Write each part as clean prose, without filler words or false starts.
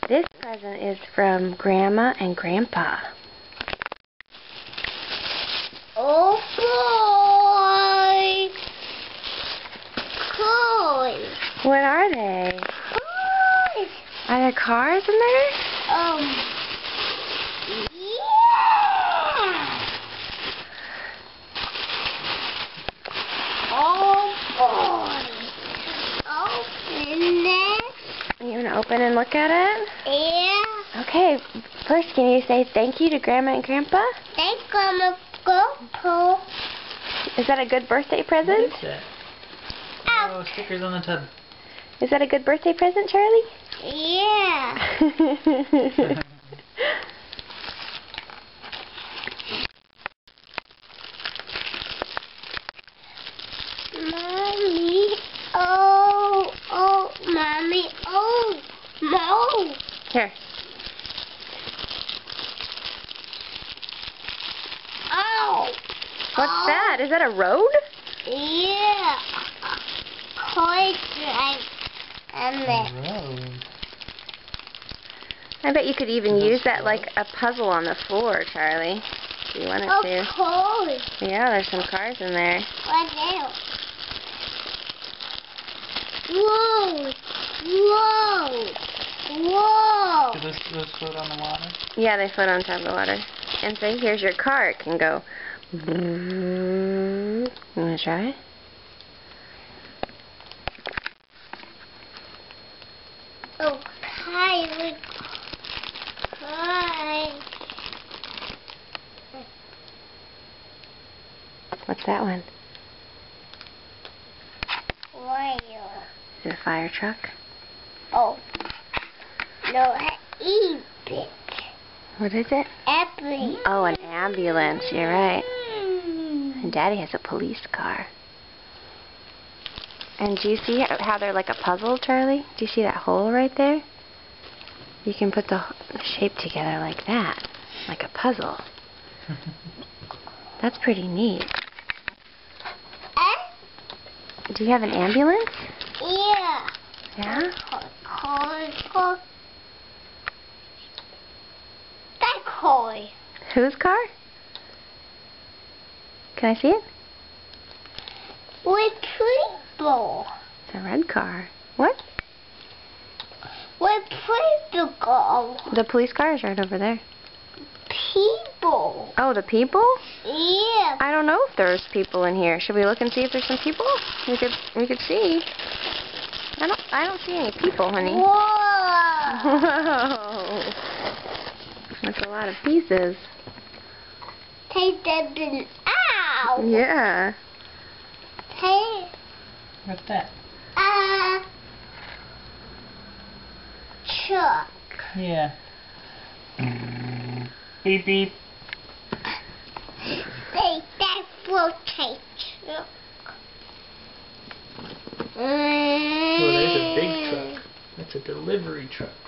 This present is from Grandma and Grandpa. Oh boy! Toys. What are they? Toys. Are there cars in there? Yeah! Oh boy! Open it. You want to open and look at it? Yeah. Okay, first can you say thank you to Grandma and Grandpa? Thanks, Grandma, Grandpa. Is that a good birthday present? What is that? Oh, stickers on the tub. Is that a good birthday present, Charlie? Yeah. Mommy, oh, Mommy, oh, no. Here. Oh. What's that? Is that a road? Yeah. Toy drive. Road. I bet you could even use that like a puzzle on the floor, Charlie. If you wanted to. Of course. Yeah, there's some cars in there. What else? Whoa! Whoa! Whoa! Do those float on the water? Yeah, they float on top of the water. And so here's your car. It can go. You want to try? Oh, hi. Hi. What's that one? Where? Is it a fire truck? Oh. No, I eat it. What is it? Apple. Oh, an ambulance. You're right. And Daddy has a police car. And do you see how they're like a puzzle, Charlie? Do you see that hole right there? You can put the shape together like that. Like a puzzle. That's pretty neat. Do you have an ambulance? Yeah. Yeah? Car. That car. Whose car? Can I see it? With people. It's a red car. What? With people go. The police car is right over there. People. Oh, the people? Yeah. I don't know if there's people in here. Should we look and see if there's some people? We could see. I don't see any people, honey. Whoa. Whoa. That's a lot of pieces. Take them out. Yeah. Hey. What's that? Truck. Yeah. Beep beep. Take that floating truck. Oh, there's a big truck. That's a delivery truck.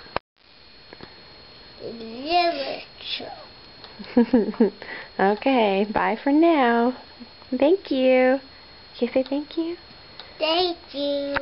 Delivery truck. Okay, bye for now. Thank you. Can you say thank you? Thank you.